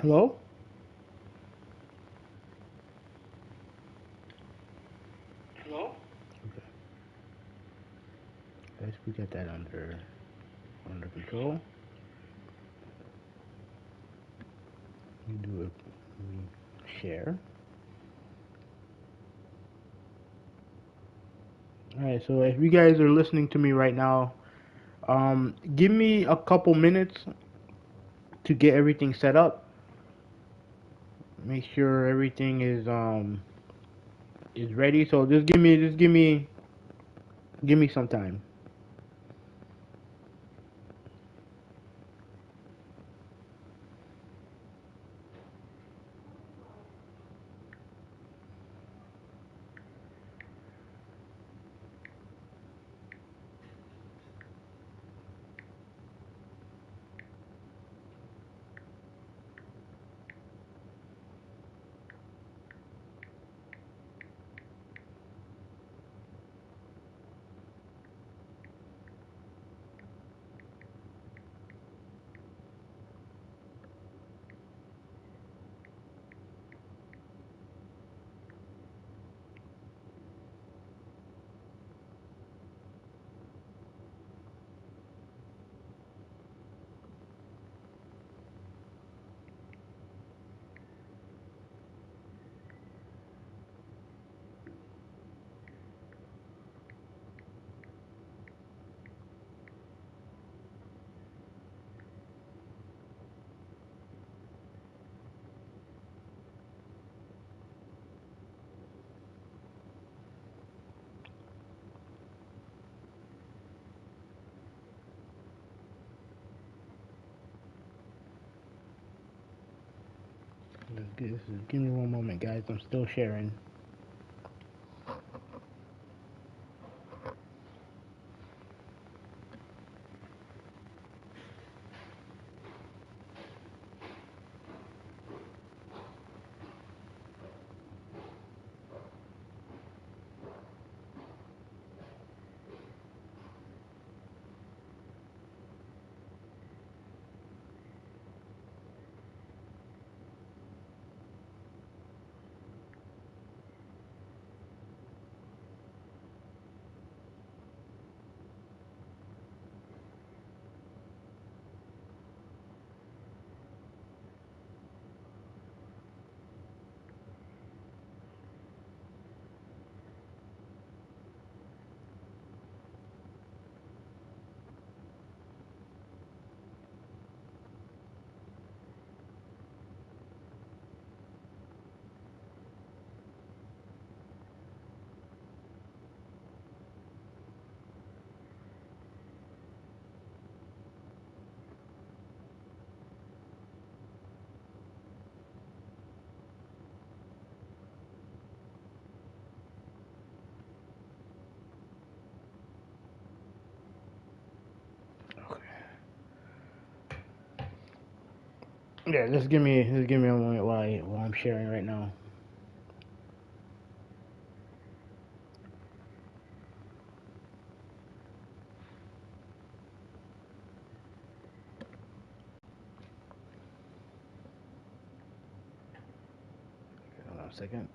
Hello? Okay. Let's we get that under control. You do a share. Alright, so if you guys are listening to me right now, give me a couple minutes to get everything set up. Make sure everything is ready. So give me some time. Give me one moment, guys. I'm still sharing. Yeah, just give me a moment while I'm sharing right now. Hold on a second.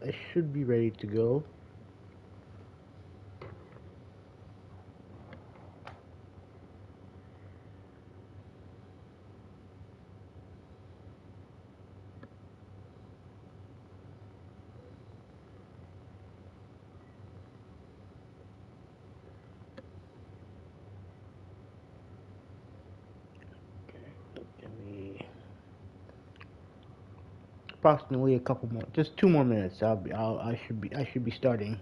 I should be ready to go. Give me approximately a couple more, just 2 more minutes. I should be starting.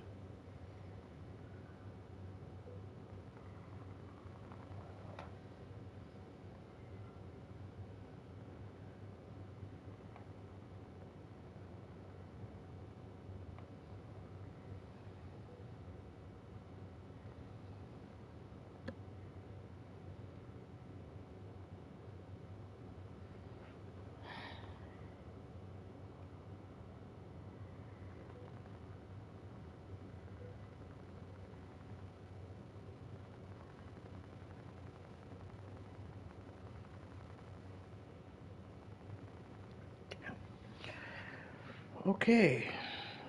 Okay.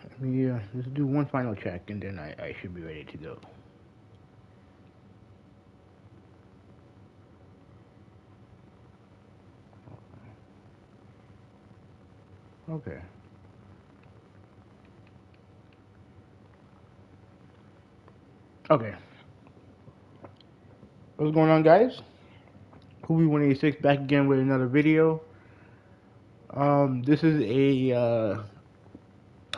Let me just do one final check, and then I should be ready to go. Okay. Okay. What's going on, guys? Kubi 186 back again with another video. This is a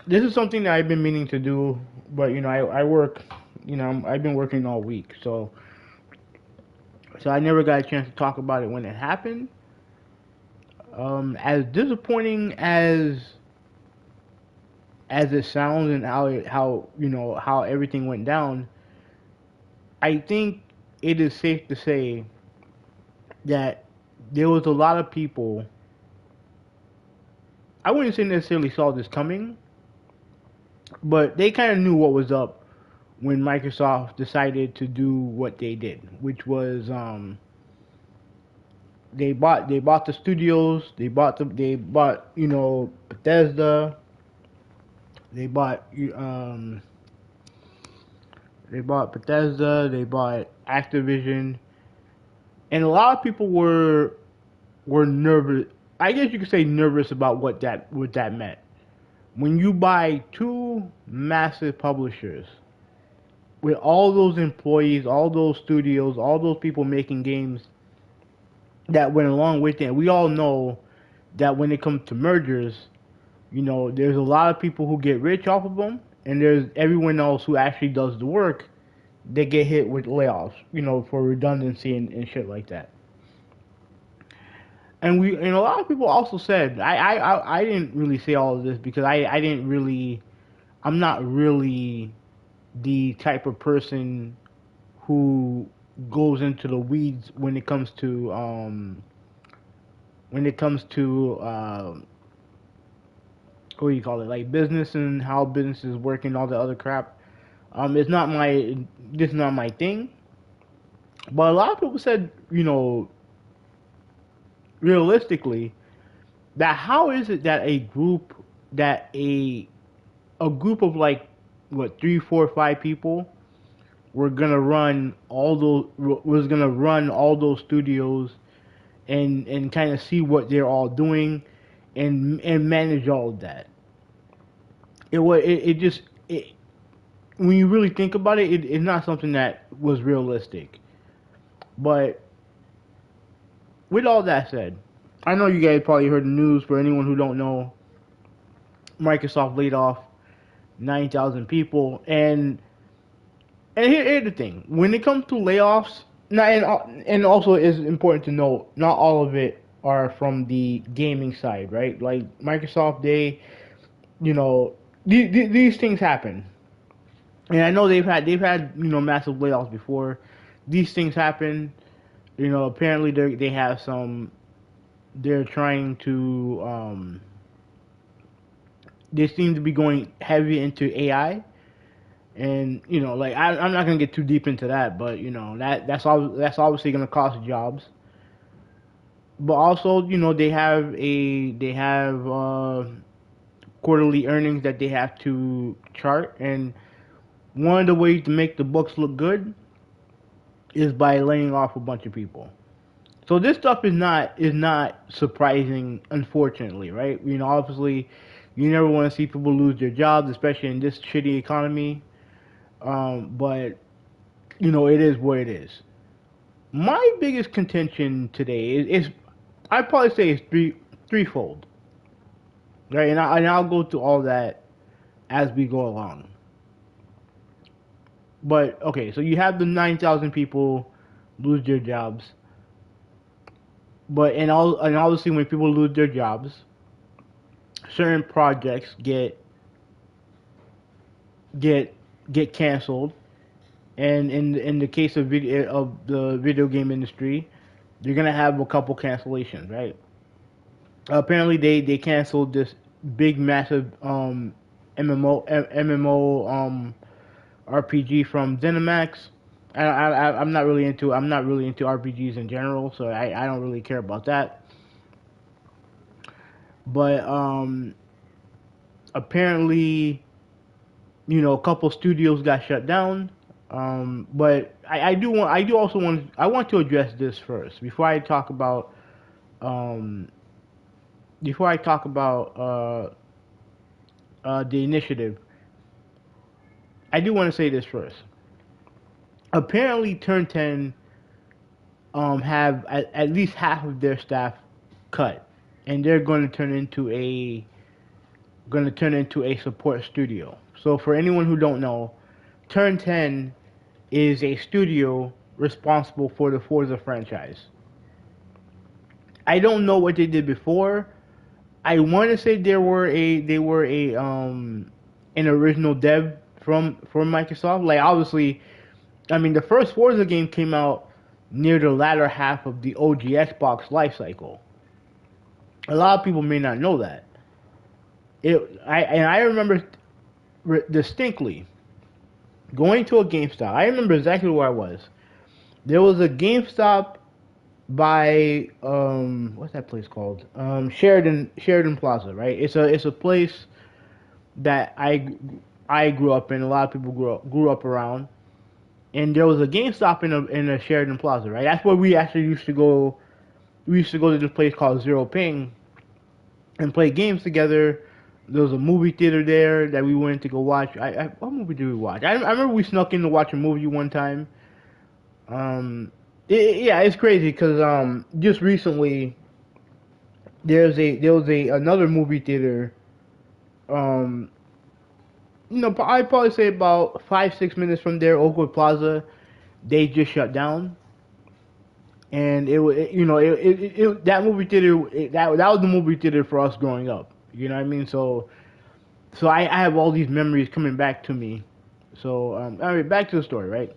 this is something that I've been meaning to do, but I work, I've been working all week, so I never got a chance to talk about it when it happened. As disappointing as it sounds and how everything went down, I think it is safe to say that there was a lot of people. I wouldn't say necessarily saw this coming, but they kind of knew what was up when Microsoft decided to do what they did, which was they bought the studios, they bought Bethesda, they bought um they bought Activision, and a lot of people were nervous. I guess you could say nervous about what that meant. When you buy two massive publishers with all those employees, all those studios, all those people making games that went along with it, we all know that when it comes to mergers, there's a lot of people who get rich off of them, and there's everyone else who actually does the work. They get hit with layoffs, for redundancy and shit like that. And a lot of people also said I didn't really say all of this because I didn't really I'm not really the type of person who goes into the weeds when it comes to what do you call it, like business and how businesses work and all the other crap. It's not my This is not my thing. But a lot of people said, realistically, that how is it that a group of like what 3, 4, 5 people were gonna run all those was gonna run all those studios and kind of see what they're all doing and manage all of that. It just when you really think about it, it's not something that was realistic. But with all that said, I know you guys probably heard the news. For anyone who don't know, Microsoft laid off 9,000 people, and here's the thing: when it comes to layoffs, now and also it's important to note, not all of it are from the gaming side, right? Like Microsoft, you know, these things happen, and I know they've had massive layoffs before. These things happen. Apparently they have some. They're trying to. They seem to be going heavy into AI, and like I'm not gonna get too deep into that, but that's obviously gonna cost jobs. But also, they have quarterly earnings that they have to chart, and one of the ways to make the books look good is by laying off a bunch of people. So this stuff is not surprising, unfortunately, right? Obviously, you never want to see people lose their jobs, especially in this shitty economy. But it is what it is. My biggest contention today is I'd probably say it's threefold, right? And I'll go through all that as we go along. But okay, so you have the 9,000 people lose their jobs, but and obviously when people lose their jobs, certain projects get get canceled, and in the case of the video game industry, you're gonna have a couple cancellations, right? Apparently, they canceled this big, massive MMO RPG from ZeniMax. I'm not really into RPGs in general, so I don't really care about that. But apparently, a couple studios got shut down. But I want to address this first um, before I talk about the initiative. I do want to say this first. Apparently, Turn 10 have at least half of their staff cut, and they're going to turn into a support studio. So for anyone who don't know, Turn 10 is a studio responsible for the Forza franchise. I don't know what they did before. I want to say they were a an original dev from Microsoft. Like obviously, I mean the first Forza game came out near the latter half of the OG Xbox lifecycle. A lot of people may not know that. I remember distinctly going to a GameStop. I remember exactly where I was. There was a GameStop by what's that place called? Sheridan Plaza, right? It's a place that I grew up in. A lot of people grew up around, and there was a GameStop in a Sheridan Plaza, right? That's where we actually used to go. We used to go to this place called Zero Ping and play games together. There was a movie theater there that we went to go watch. What movie did we watch? I remember we snuck in to watch a movie one time. Yeah, it's crazy because just recently there was a another movie theater. Um, I'd probably say about 5 6 minutes from there, Oakwood Plaza. They just shut down, and that movie theater that was the movie theater for us growing up. You know what I mean? So I have all these memories coming back to me. So all right, back to the story, right?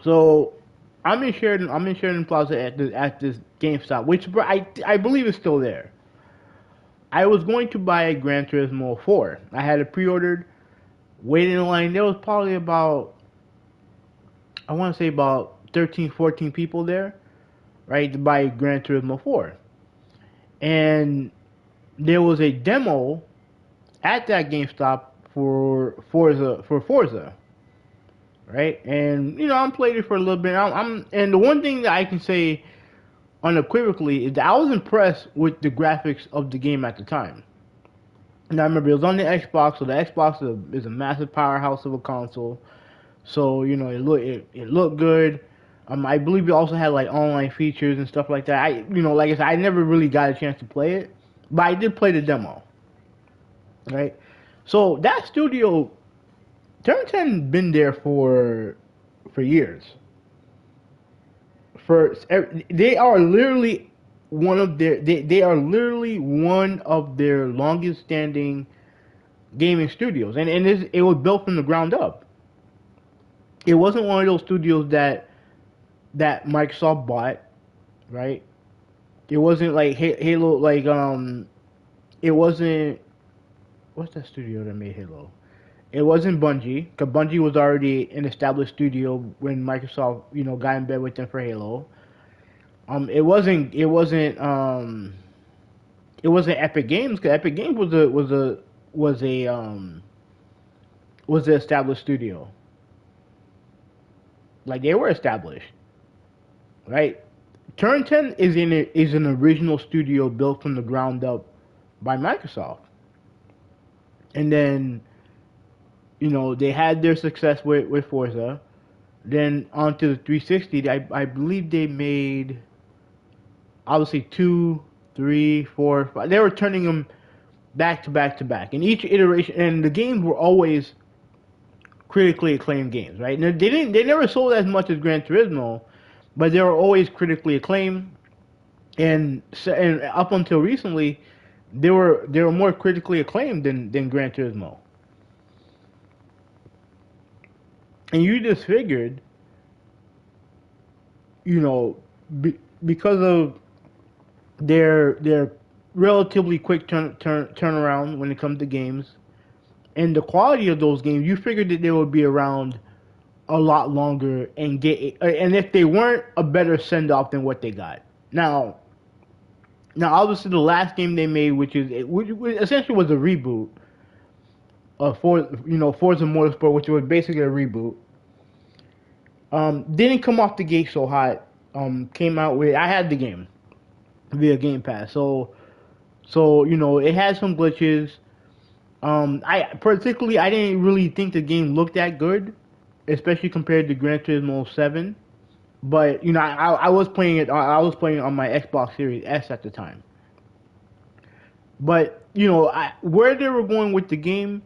So I'm in Sheridan Plaza at this GameStop, which I believe is still there. I was going to buy a Gran Turismo 4. I had it pre-ordered, waiting in line. There was probably about, I want to say about 13, 14 people there, right, to buy Gran Turismo 4. And there was a demo at that GameStop for Forza, right? And I'm played it for a little bit. And the one thing that I can say unequivocally is that I was impressed with the graphics of the game at the time. And I remember it was on the Xbox, so the Xbox is a massive powerhouse of a console. So it looked good. I believe it also had like online features and stuff like that. Like I said, I never really got a chance to play it, but I did play the demo, right? So that studio, Turn 10 been there for years. For they are literally they are literally one of their longest standing gaming studios, and it was built from the ground up. It wasn't one of those studios that Microsoft bought, right? It wasn't like Halo, like it wasn't, what's that studio that made Halo? It wasn't Bungie, because Bungie was already an established studio when Microsoft, got in bed with them for Halo. It wasn't Epic Games, because Epic Games was a was a was an established studio. Like they were established, right? Turn 10 is an original studio built from the ground up by Microsoft, and then they had their success with Forza. Then onto the 360, I believe they made obviously two, three, four, five. They were turning them back to back to back, and each iteration, and the games were always critically acclaimed games, right? And they never sold as much as Gran Turismo, but they were always critically acclaimed. And up until recently, they were more critically acclaimed than Gran Turismo. And you just figured, you know, because of their relatively quick turnaround when it comes to games and the quality of those games, you figured that they would be around a lot longer and if they weren't, a better send off than what they got. Now, obviously, the last game they made, which essentially was a reboot of Forza Motorsport, which was basically a reboot, didn't come off the gate so hot. Came out with I had the game via Game Pass, so it had some glitches. I didn't really think the game looked that good, especially compared to Gran Turismo 7. But I was playing it. I was playing it on my Xbox Series S at the time. But where they were going with the game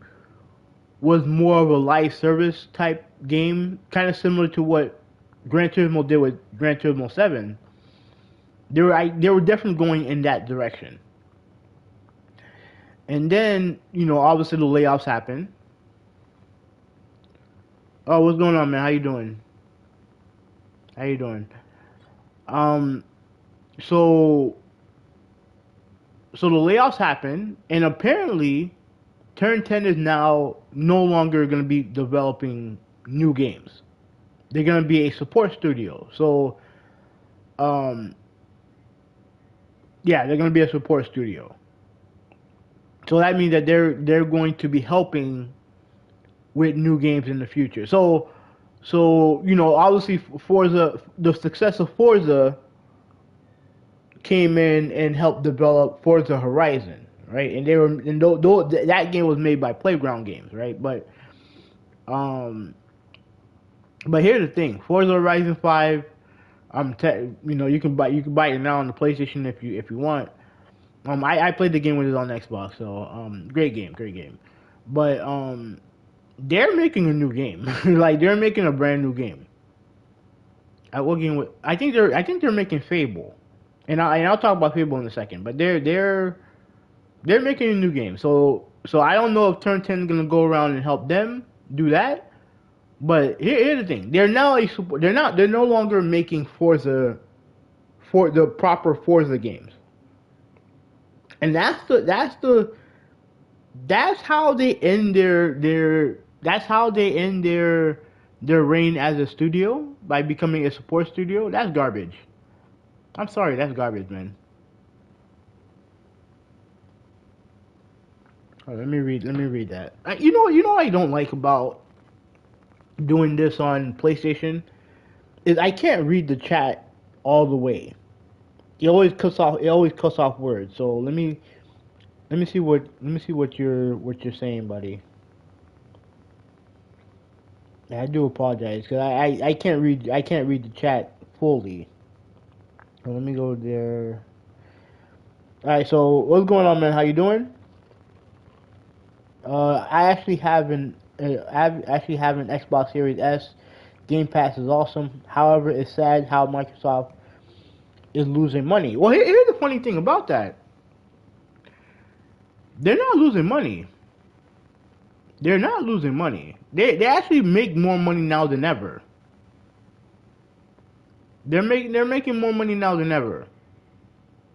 was more of a live service type game, kind of similar to what Gran Turismo did with Gran Turismo 7. They were definitely going in that direction. And then obviously the layoffs happened. Oh, what's going on, man? How you doing? How you doing? Um, so so the layoffs happened, and apparently, Turn 10 is now no longer going to be developing new games. They're going to be a support studio. So, um, yeah, they're going to be a support studio. So that means that they're going to be helping with new games in the future. So obviously Forza, the success of Forza came in and helped develop Forza Horizon, right? And that game was made by Playground Games, right? Um, but here's the thing: Forza Horizon 5, you can buy it now on the PlayStation if you want. I played the game when it was on Xbox, so great game, great game. But they're making a new game, like they're making a brand new game. What game? I think they're making Fable, and I'll talk about Fable in a second. But they're making a new game, so I don't know if Turn 10 is gonna go around and help them do that. But here's the thing: they're no longer making Forza for the proper Forza games, and that's how they end their reign as a studio by becoming a support studio. That's garbage. I'm sorry, that's garbage, man. Oh, let me read that. You know what I don't like about doing this on PlayStation is I can't read the chat all the way. It always cuts off words. So let me see what you're saying, buddy. I do apologize because I can't read the chat fully. So let me go there. All right. So what's going on, man? How you doing? I actually have an Xbox Series S. Game Pass is awesome. However, it's sad how Microsoft is losing money. Well, here's the funny thing about that. They're not losing money. They're not losing money. They actually make more money now than ever. They're making more money now than ever.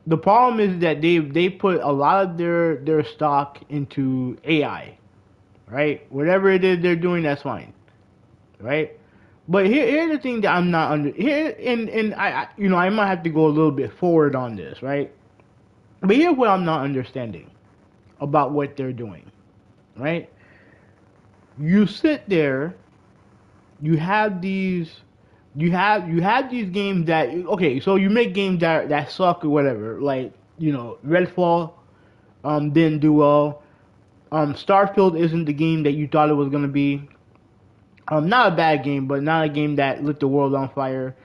The problem is that they put a lot of their stock into AI, right? Whatever it is they're doing, that's fine, right? But here's the thing that I'm not under here, and I might have to go a little bit forward on this, right? But here's what I'm not understanding about what they're doing. right? You sit there, you have these you have these games that, okay, so you make games that suck or whatever, like, Redfall didn't do well. Starfield isn't the game that you thought it was gonna be. Not a bad game, but not a game that lit the world on fire.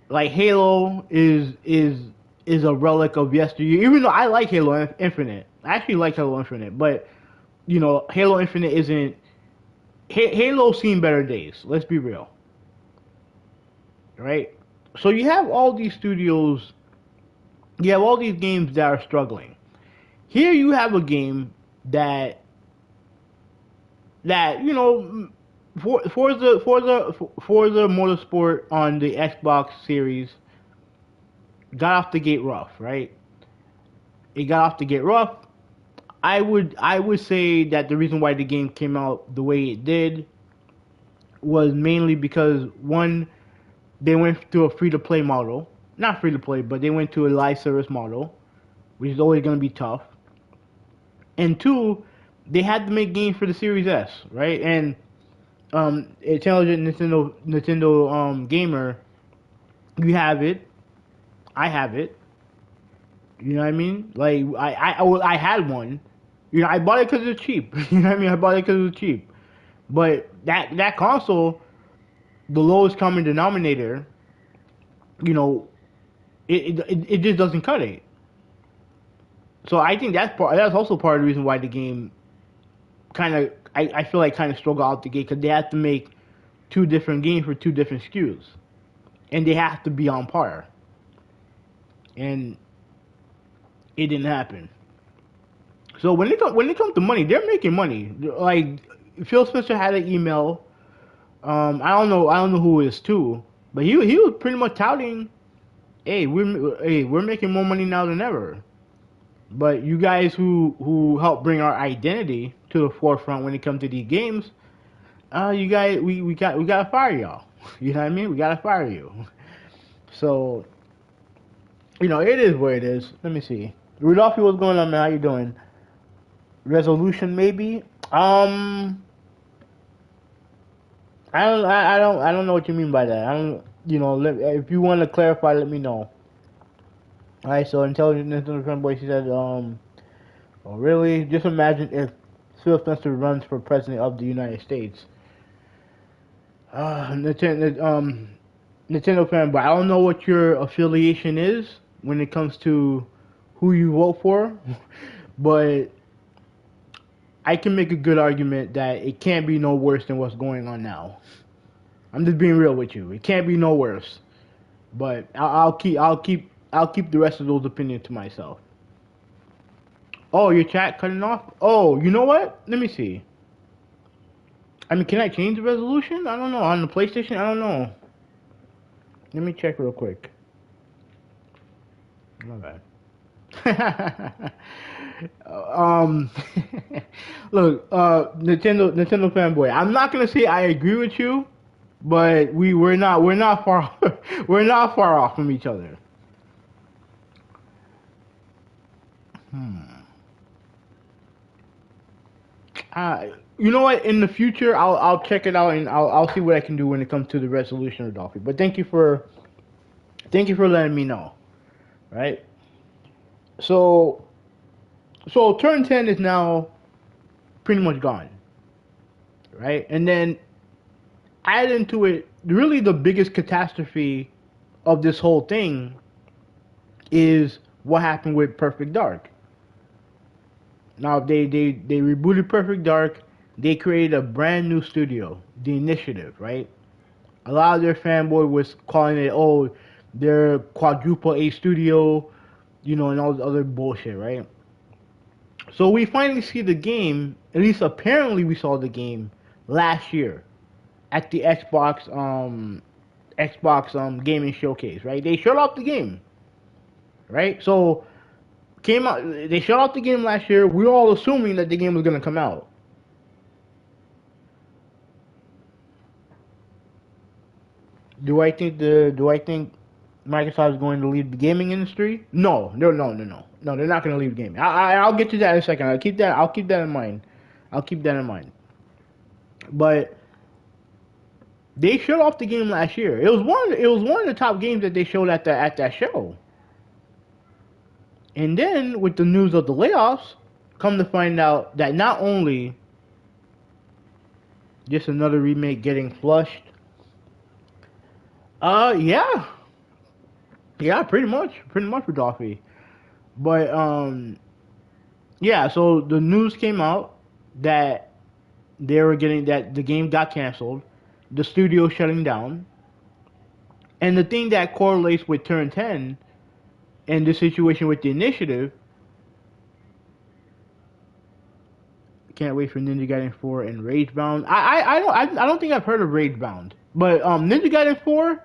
Like Halo is a relic of yesteryear. Even though I like Halo Infinite, I actually like Halo Infinite, but Halo Infinite isn't. Halo's seen better days. Let's be real, right? So you have all these studios, you have all these games that are struggling. Here you have a game that Forza Motorsport on the Xbox Series got off the gate rough, right? It got off the gate rough. I would say that the reason why the game came out the way it did was mainly because, one, they went to a free to play model, not free to play, but they went to a live service model, which is always going to be tough. And two, they had to make games for the Series S, right? And intelligent Nintendo gamer, you have it, I have it. You know what I mean? Like I had one. I bought it because it's cheap. You know what I mean? I bought it because it was cheap. But that console, the lowest common denominator, you know, it just doesn't cut it. So I think that's also part of the reason why the game kind of, I feel like, kind of struggled out the gate, because they have to make two different games for two different SKUs, and they have to be on par, and it didn't happen. So when it comes to money, they're making money. Like, Phil Spencer had an email. I don't know who it is too, but he was pretty much touting, hey, we're making more money now than ever. But you guys who help bring our identity to the forefront when it comes to these games, you guys, we gotta fire y'all. You know what I mean? We gotta fire you. So, it is what it is. Let me see. Rudolph, what's going on, man? How you doing? Resolution, maybe. I don't know what you mean by that. I don't. If you want to clarify, let me know. All right. So, intelligent Nintendo fanboy, she said, oh, really? Just imagine if Phil Spencer runs for president of the United States. Nintendo fan, but I don't know what your affiliation is when it comes to who you vote for, but I can make a good argument that it can't be no worse than what's going on now. I'm just being real with you. It can't be no worse, but I'll keep the rest of those opinions to myself. Oh, your chat cutting off? Oh, you know what? Let me see. I mean, can I change the resolution? I don't know. On the PlayStation, I don't know. Let me check real quick. My bad. um, Look, Nintendo fanboy. I'm not gonna say I agree with you, but we're not far we're not far off from each other. Hmm. Uh, you know what? In the future, I'll check it out, and I'll see what I can do when it comes to the resolution of Dolphy. But thank you for letting me know. Right. So turn 10 is now pretty much gone. Right, and then add into it, really the biggest catastrophe of this whole thing is what happened with Perfect Dark. Now they rebooted Perfect Dark. They created a brand new studio, The Initiative, right? A lot of their fanboy was calling it, oh, their quadruple A studio, and all this other bullshit, right? So we finally see the game. At least apparently we saw the game last year at the Xbox gaming showcase, right? They showed off the game, right? So came out. They showed off the game last year. We were all assuming that the game was gonna come out. Do I think Microsoft is going to leave the gaming industry? No, no, no, no, no, no. They're not going to leave gaming. I'll get to that in a second. I'll keep that in mind. I'll keep that in mind. But they showed off the game last year. It was one of the top games that they showed at that show. And then with the news of the layoffs, come to find out that not only just another remake getting flushed. Yeah, yeah, pretty much for Dolphy. But yeah. So the news came out that they were getting that the game got canceled, the studio shutting down, and the thing that correlates with Turn 10 and the situation with the initiative. Can't wait for Ninja Gaiden 4 and Ragebound. I don't think I've heard of Ragebound, but Ninja Gaiden 4.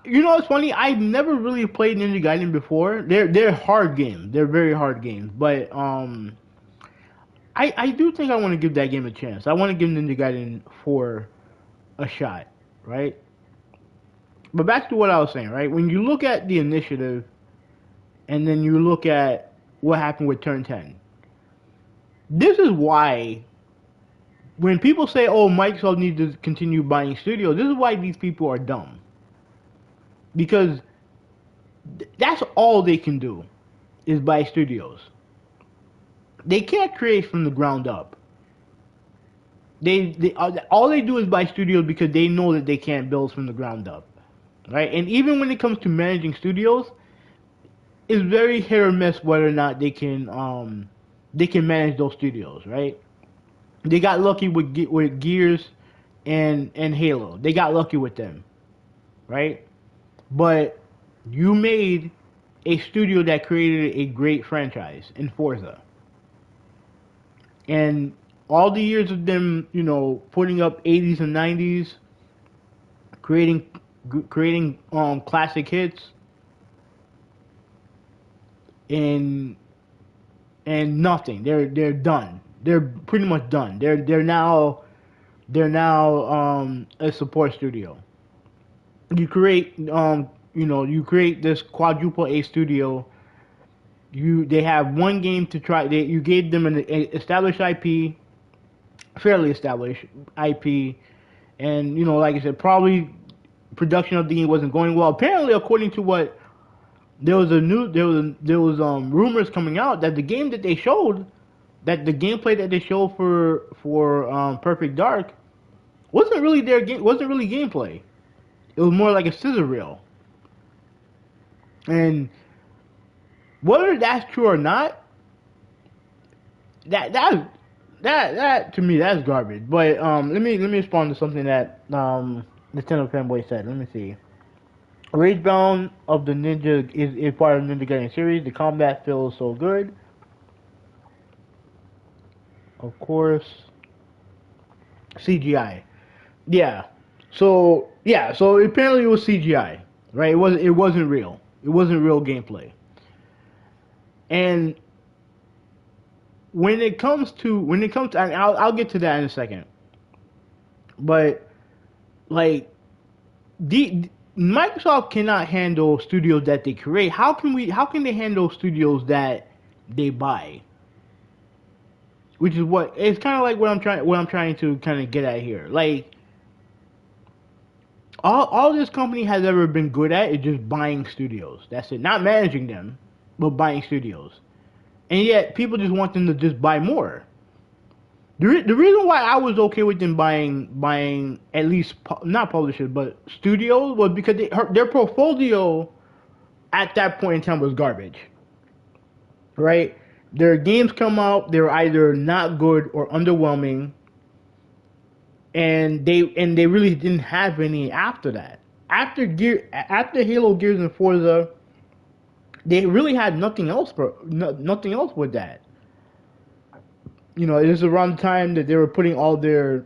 You know what's funny? I've never really played Ninja Gaiden before. They're hard games. They're very hard games. But I do think I want to give that game a chance. I want to give Ninja Gaiden 4 a shot, right? But back to what I was saying, right? When you look at the initiative, and then you look at what happened with Turn 10, this is why when people say, "Oh, Microsoft needs to continue buying studios," this is why these people are dumb. Because that's all they can do is buy studios. They can't create from the ground up. They all they do is buy studios because they know that they can't build from the ground up, right? And even when it comes to managing studios, it's very hit or miss whether or not they can manage those studios, right? They got lucky with Gears and Halo. They got lucky with them, right? But you made a studio that created a great franchise in Forza. And all the years of them, you know, putting up 80s and 90s, creating classic hits, and nothing. They're done. They're pretty much done. They're now a support studio. You create you create this quadruple A studio. They have one game to try. You gave them an established IP, fairly established IP, and you know, like I said, probably production of the game wasn't going well. Apparently, according to what there was rumors coming out that the game that they showed, that the gameplay that they showed for Perfect Dark wasn't really gameplay. It was more like a scissor reel. And whether that's true or not, that to me that's garbage. But let me respond to something that Nintendo fanboy said. Let me see. Ragebound of the Ninja is part of the Ninja Gaiden series. The combat feels so good. Of course, CGI. Yeah. So apparently it was CGI, right? It wasn't real. It wasn't real gameplay. And and I'll get to that in a second. But like Microsoft cannot handle studios that they create. How can they handle studios that they buy? Which is what it's kind of like what I'm trying to kind of get at here. Like all this company has ever been good at is just buying studios. That's it. Not managing them, but buying studios. And yet people just want them to just buy more. The reason why I was okay with them buying at least not publishers but studios was because their portfolio at that point in time was garbage, right? Their games come out, they're either not good or underwhelming, and they really didn't have any after that. After Halo, Gears, and Forza, they really had nothing else nothing else with that. You know, it was around the time that they were putting all their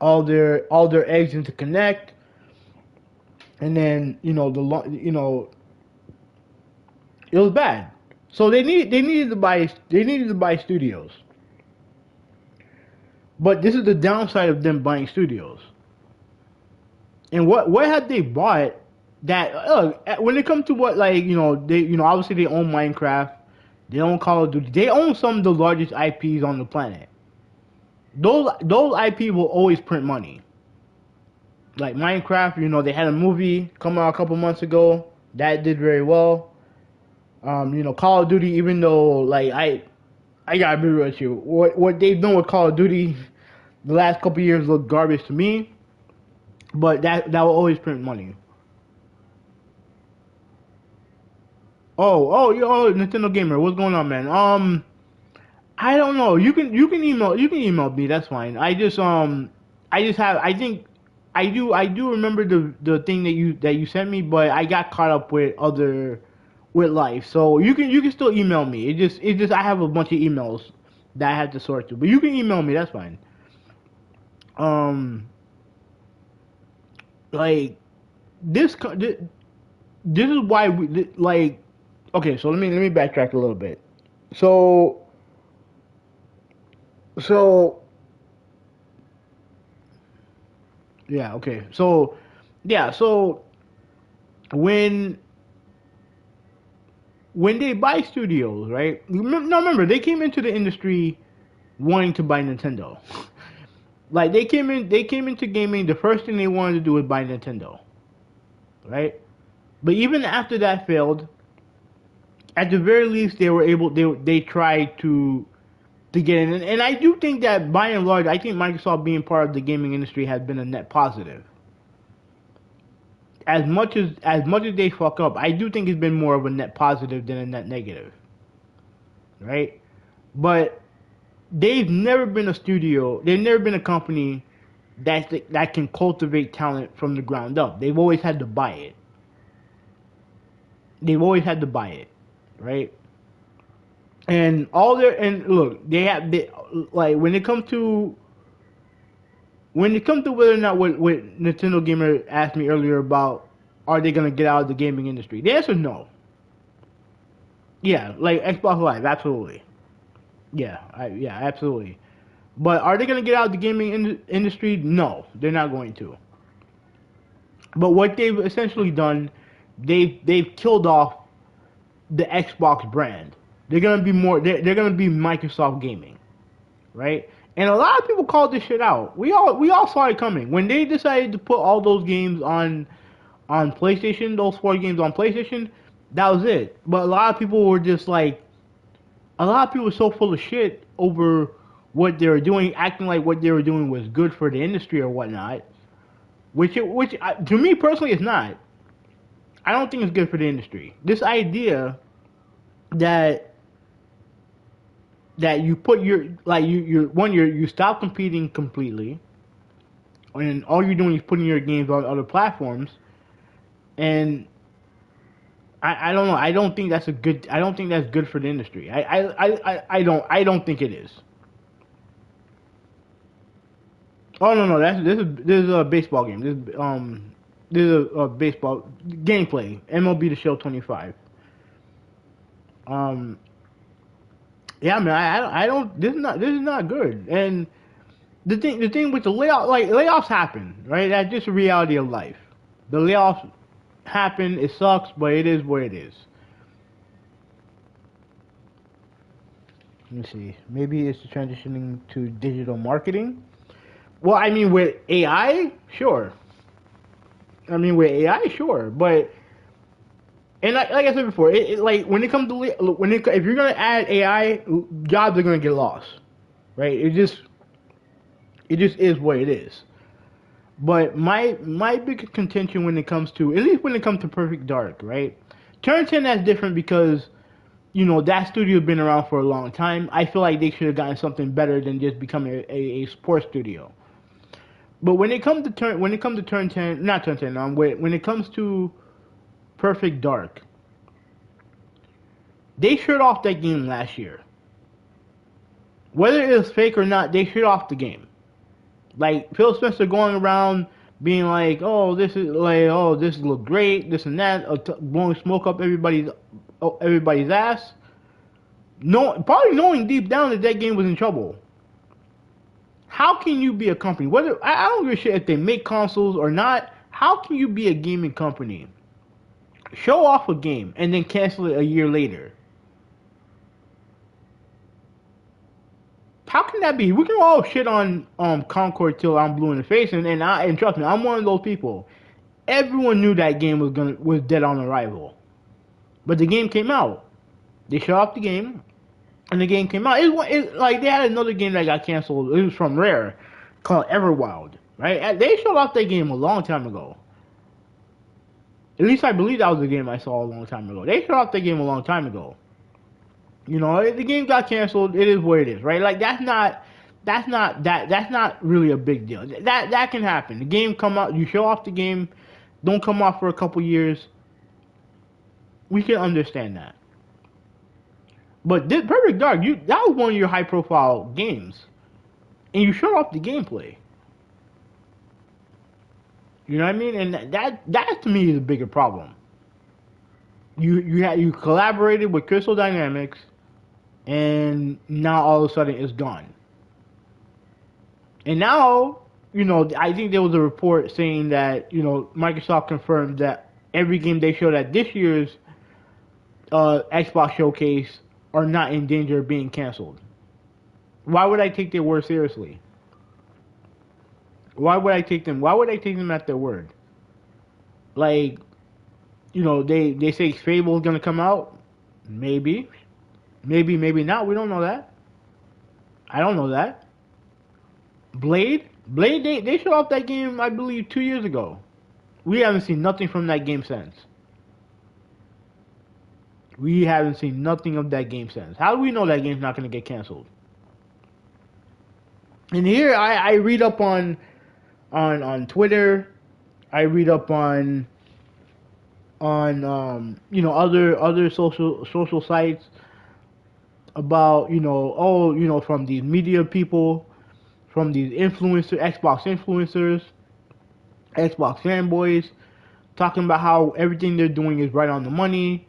eggs into Connect, and then it was bad. So they needed to buy studios. But this is the downside of them buying studios. And what have they bought that when it comes to what, like, they obviously they own Minecraft, They own Call of Duty. They own some of the largest IPs on the planet. Those IP will always print money. Like Minecraft, they had a movie come out a couple months ago that did very well. Call of Duty, even though like I gotta be real with you, what they've done with Call of Duty the last couple years look garbage to me. But that will always print money. Nintendo Gamer, what's going on, man? I don't know. You can email me. That's fine. I think I do remember the thing that you sent me, but I got caught up with life. So you can still email me. It just I have a bunch of emails that I have to sort through. But you can email me. That's fine. Um, like this is why like. Okay, so let me backtrack a little bit. So so yeah, okay. So when when they buy studios, right? Now remember, they came into the industry wanting to buy Nintendo. Like they came into gaming. The first thing they wanted to do was buy Nintendo, right? But even after that failed, at the very least they were able. They tried to get in, and I do think that by and large, I think Microsoft being part of the gaming industry has been a net positive. As much as they fuck up, I do think it's been more of a net positive than a net negative, right? But they've never been a studio. They've never been a company that can cultivate talent from the ground up. They've always had to buy it. They've always had to buy it, right? And look, like when it comes to whether or not what Nintendo Gamer asked me earlier about, are they gonna get out of the gaming industry? The answer is no. Yeah, like Xbox Live, absolutely. Yeah, absolutely. But are they gonna get out of the gaming industry? No, they're not going to. But what they've essentially done, they've killed off the Xbox brand. They're gonna be more. They're gonna be Microsoft Gaming, right? And a lot of people called this shit out. We all saw it coming when they decided to put all those games on PlayStation. Those four games on PlayStation. That was it. But a lot of people were just like, a lot of people were so full of shit over what they were doing, acting like what they were doing was good for the industry or whatnot. Which to me personally is not. I don't think it's good for the industry. This idea that that you put your like you stop competing completely, and all you're doing is putting your games on other platforms, and I don't know. I don't think that's a good. I don't think that's good for the industry. I don't think it is. Oh no, this is a baseball game. This is a baseball gameplay. MLB The Show 25. Um, yeah, man. I don't. This is not good. And the thing with the layoff, like layoffs happen, right? That's just a reality of life. The layoffs happen. It sucks, but it is what it is. Let me see. Maybe it's transitioning to digital marketing. Well, I mean, with AI, sure. I mean, with AI, sure. But and like I said before, like when it comes to if you're gonna add AI, jobs are gonna get lost, right? It just is what it is. But my big contention when it comes to, at least when it comes to Perfect Dark, right? Turn 10, that's different because that studio's been around for a long time. I feel like they should have gotten something better than just becoming a sports studio. But when it comes to turn 10, not turn 10, when it comes to Perfect Dark, they shut off that game last year. Whether it was fake or not, they shut off the game. Like Phil Spencer going around being like, oh, this look great, this and that, blowing smoke up everybody's ass. No, probably knowing deep down that game was in trouble. How can you be a company? Whether I don't give a shit if they make consoles or not. How can you be a gaming company, show off a game, and then cancel it a year later? can that be? We can all shit on Concord till I'm blue in the face, and trust me, I'm one of those people. Everyone knew that game was dead on arrival, but the game came out. They shut off the game, and the game came out. Like they had another game that got canceled. It was from Rare, called Everwild. Right? They shut off that game a long time ago. At least I believe that was the game I saw a long time ago. They shut off that game a long time ago. You know, the game got canceled. It is what it is, right? Like that's not really a big deal. That can happen. The game come out, you show off the game, don't come off for a couple years. We can understand that. But this Perfect Dark, that was one of your high profile games, and you showed off the gameplay. You know what I mean? And that to me is a bigger problem. You collaborated with Crystal Dynamics, and now all of a sudden it's gone. And now, you know, I think there was a report saying that, you know, Microsoft confirmed that every game they showed at this year's Xbox Showcase are not in danger of being canceled. Why would I take their word seriously? Why would I take them at their word? Like, you know, they say Fable is gonna come out. Maybe not. We don't know that. I don't know that. Blade, they showed off that game, I believe, 2 years ago. We haven't seen nothing from that game since. We haven't seen nothing of that game since. How do we know that game's not going to get canceled? And here I read up on Twitter. I read up on you know, other social sites about, you know, you know, from these media people, from these Xbox influencers, Xbox fanboys, talking about how everything they're doing is right on the money.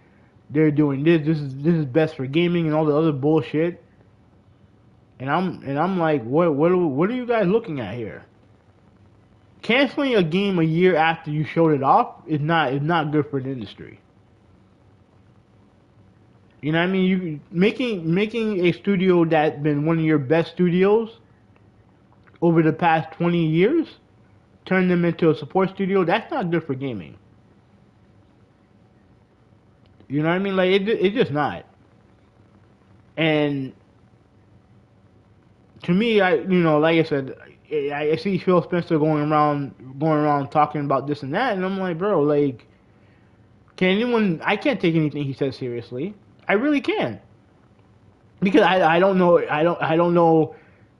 They're doing this. This is best for gaming and all the other bullshit. And I'm like, what are you guys looking at here? Canceling a game a year after you showed it off is not good for the industry. You know what I mean? You making a studio that's been one of your best studios over the past 20 years, turn them into a support studio. That's not good for gaming. You know what I mean? Like it's just not. And to me, you know, like I said, I see Phil Spencer going around talking about this and that, and I'm like, bro, like, I can't take anything he says seriously. I really can't, because I don't know. And look,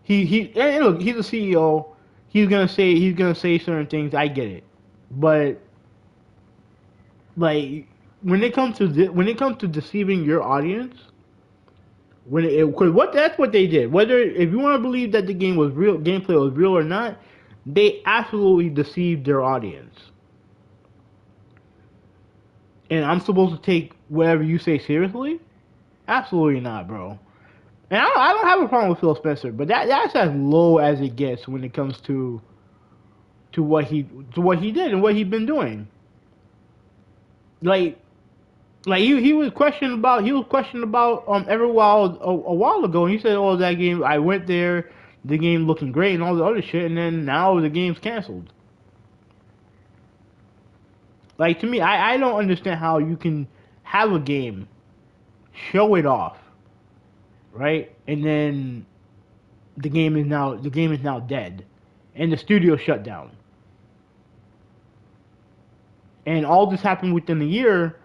he's a CEO. He's gonna say certain things. I get it, but like when it comes to deceiving your audience, because that's what they did. Whether if you want to believe that the gameplay was real or not, they absolutely deceived their audience. And I'm supposed to take whatever you say seriously? Absolutely not, bro. And I don't have a problem with Phil Spencer, but that's as low as it gets when it comes to what he did and what he's been doing. Like he was questioned about Everwild a while ago, and he said, "Oh, that game, I went there, the game looking great and all the other shit, and then now the game's canceled." Like, to me, I don't understand how you can have a game, show it off, right, and then the game is now dead, and the studio shut down, and all this happened within a year.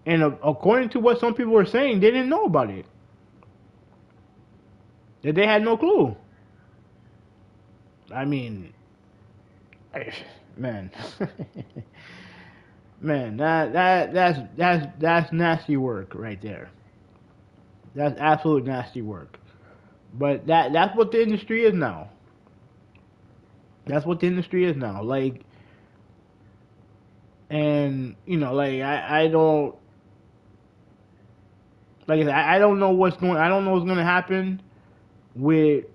And according to what some people were saying, they didn't know about it. That they had no clue. I mean, man, man, that's nasty work right there. That's absolute nasty work. But that's what the industry is now. That's what the industry is now. Like, and you know, like I don't. Like I said, I don't know what's going to happen with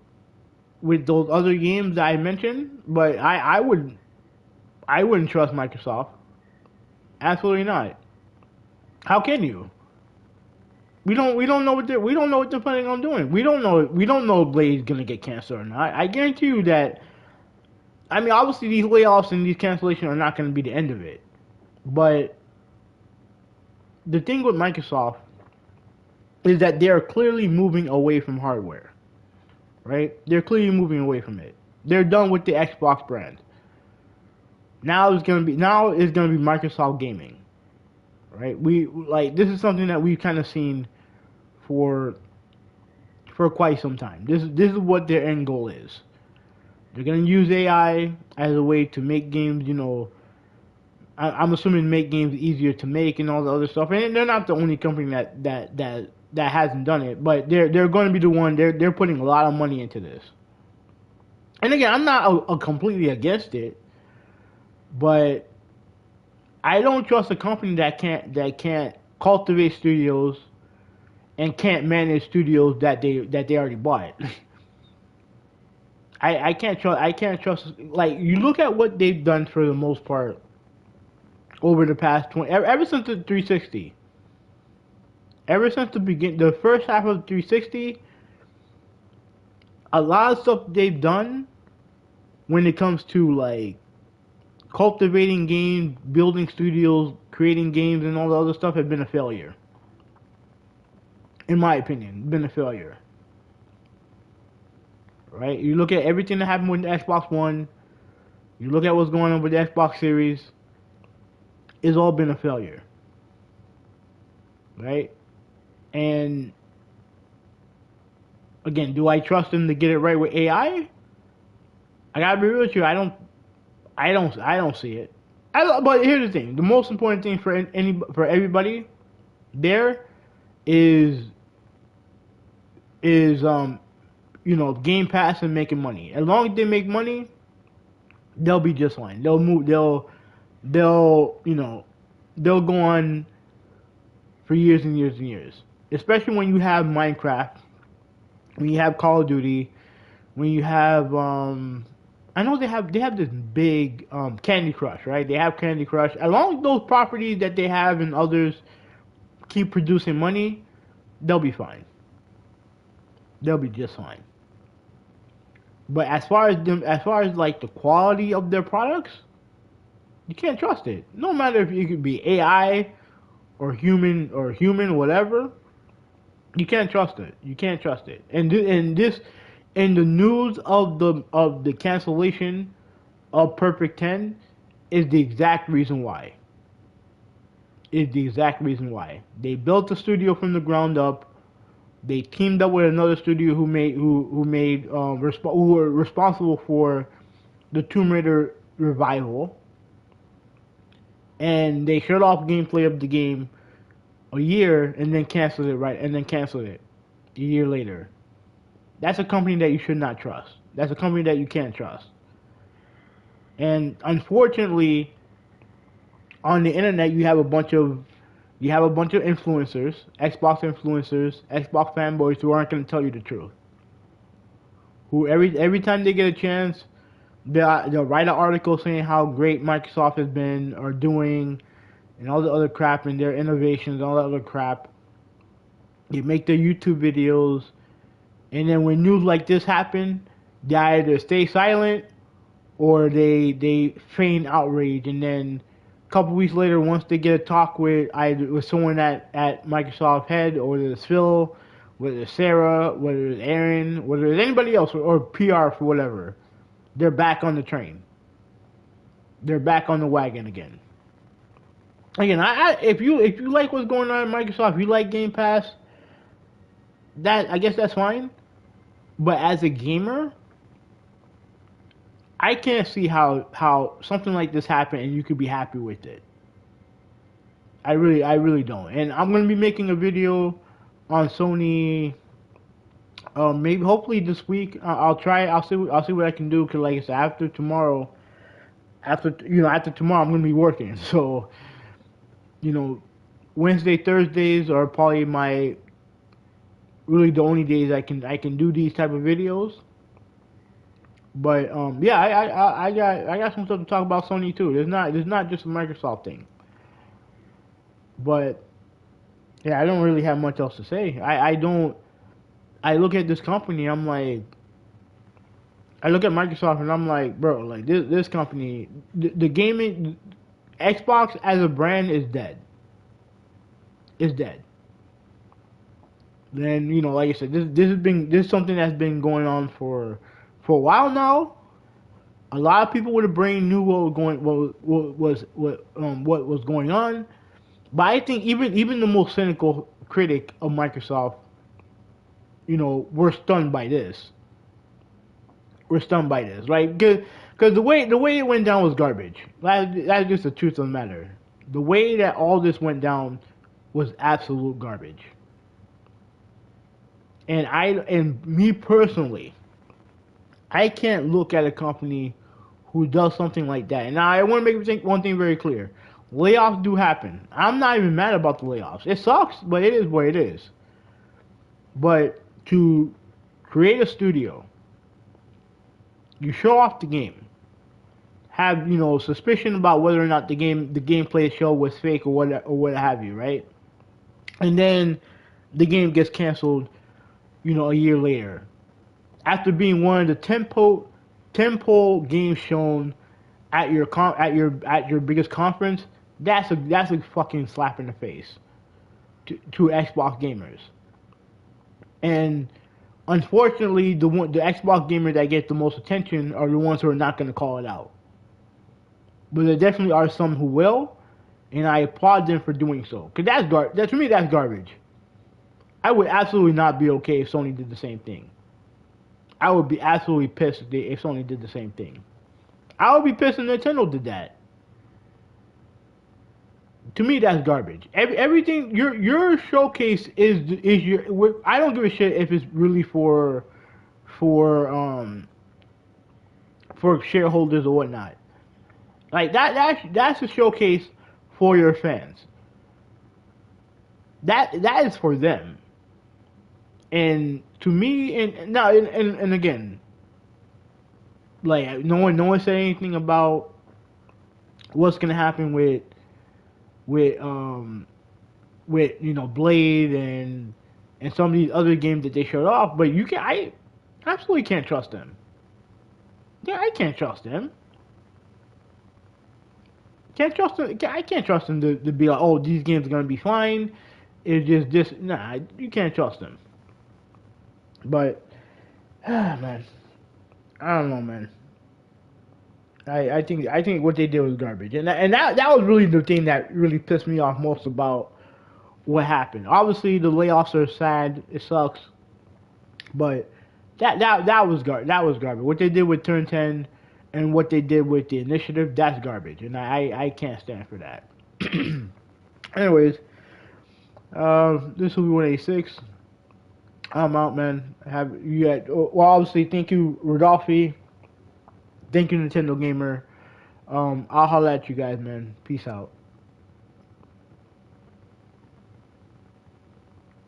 those other games that I mentioned, but I wouldn't trust Microsoft. Absolutely not. How can you? We don't know what they're planning on doing. We don't know if Blade's gonna get canceled or not. I guarantee you that. I mean, obviously these layoffs and these cancellations are not gonna be the end of it. But the thing with Microsoft is that they are clearly moving away from hardware. Right? They're clearly moving away from it. They're done with the Xbox brand. Now it's gonna be Microsoft Gaming. Right? We like this is something that we've kind of seen for quite some time. This is what their end goal is. They're gonna use AI as a way to make games. I'm assuming make games easier to make and all the other stuff. And they're not the only company that hasn't done it, but they're going to be the one. They're putting a lot of money into this. And again, I'm not completely against it, but I don't trust a company that can't cultivate studios and can't manage studios that they already bought. I can't trust like you look at what they've done for the most part over the past 20 ever since the 360. Ever since the first half of 360, a lot of stuff they've done when it comes to like cultivating games, building studios, creating games and all the other stuff have been a failure. In my opinion, been a failure. Right? You look at everything that happened with the Xbox One, you look at what's going on with the Xbox Series, it's all been a failure. Right? And again, do I trust them to get it right with AI? I gotta be real with you. I don't see it. But here's the thing: the most important thing for everybody there is Game Pass and making money. As long as they make money, they'll be just fine. They'll move. They'll go on for years and years and years. Especially when you have Minecraft, when you have Call of Duty, when you have I know they have this big Candy Crush, right? They have Candy Crush. As long as those properties that they have and others keep producing money, they'll be fine. They'll be just fine. But as far as like the quality of their products, you can't trust it. No matter if it could be AI or human, whatever, you can't trust it. You can't trust it. And the news of the cancellation of Perfect 10 is the exact reason why. Is the exact reason why they built the studio from the ground up. They teamed up with another studio who were responsible for the Tomb Raider revival, and they shut off gameplay of the game a year and then canceled it a year later. That's a company that you should not trust. That's a company that you can't trust. And unfortunately, on the internet, you have a bunch of influencers, Xbox fanboys who aren't going to tell you the truth. Who every time they get a chance, they'll write an article saying how great Microsoft has been or doing, and all the other crap and their innovations and all that other crap. They make their YouTube videos, and then when news like this happen, they either stay silent or they feign outrage, and then a couple weeks later, once they get a talk with someone at Microsoft head, or whether it's Phil, whether it's Sarah, whether it's Aaron, whether it's anybody else, or PR for whatever, they're back on the train. They're back on the wagon again. Again, if you like what's going on at Microsoft, if you like Game Pass, I guess that's fine. But as a gamer, I can't see how something like this happened and you could be happy with it. I really don't. And I'm gonna be making a video on Sony. Maybe hopefully this week. I'll try. I'll see what I can do. Cause like I said, after tomorrow, after tomorrow, I'm gonna be working. So, you know, Wednesday, Thursdays are probably really the only days I can do these type of videos. But yeah, I got some stuff to talk about Sony too. There's not just a Microsoft thing. But Yeah, I don't really have much else to say. I don't. I look at this company. I'm like, I look at Microsoft and I'm like, bro, like this company, the gaming, Xbox as a brand is dead. Is dead. Then like I said, this is something that's been going on for a while now. A lot of people with the brain knew what was going on, but I think even the most cynical critic of Microsoft, were stunned by this. We're stunned by this, right? Because the way it went down was garbage. That's just the truth of the matter. The way that all this went down was absolute garbage. And me personally, I can't look at a company who does something like that. And now I want to make one thing very clear: layoffs do happen. I'm not even mad about the layoffs. It sucks, but it is what it is. But to create a studio, you show off the game, have suspicion about whether or not the gameplay show was fake or what have you, right? And then the game gets canceled, a year later, after being one of the tempo games shown at your biggest conference. That's a fucking slap in the face to Xbox gamers. And unfortunately, the Xbox gamers that get the most attention are the ones who are not going to call it out. But there definitely are some who will, and I applaud them for doing so. Cause to me that's garbage. I would absolutely not be okay if Sony did the same thing. I would be absolutely pissed if Sony did the same thing. I would be pissed if Nintendo did that. To me, that's garbage. Everything your showcase is your. I don't give a shit if it's really for for shareholders or whatnot. Like that's a showcase for your fans. That is for them. And to me, and now and again, like no one said anything about what's gonna happen with Blade and some of these other games that they showed off. But I absolutely can't trust them. Yeah, I can't trust them. Can't trust them. I can't trust them to be like, oh, these games are gonna be fine. It's just nah. You can't trust them. But man, I don't know, man. I think what they did was garbage, and that was really the thing that really pissed me off most about what happened. Obviously, the layoffs are sad. It sucks, but that was garbage. What they did with Turn 10 and what they did with the initiative, that's garbage, and I can't stand for that. Anyways, this will be 186. I'm out, man. Have you had? Well, obviously, thank you, Rodolphe. Thank you, Nintendo Gamer. I'll holler at you guys, man. Peace out.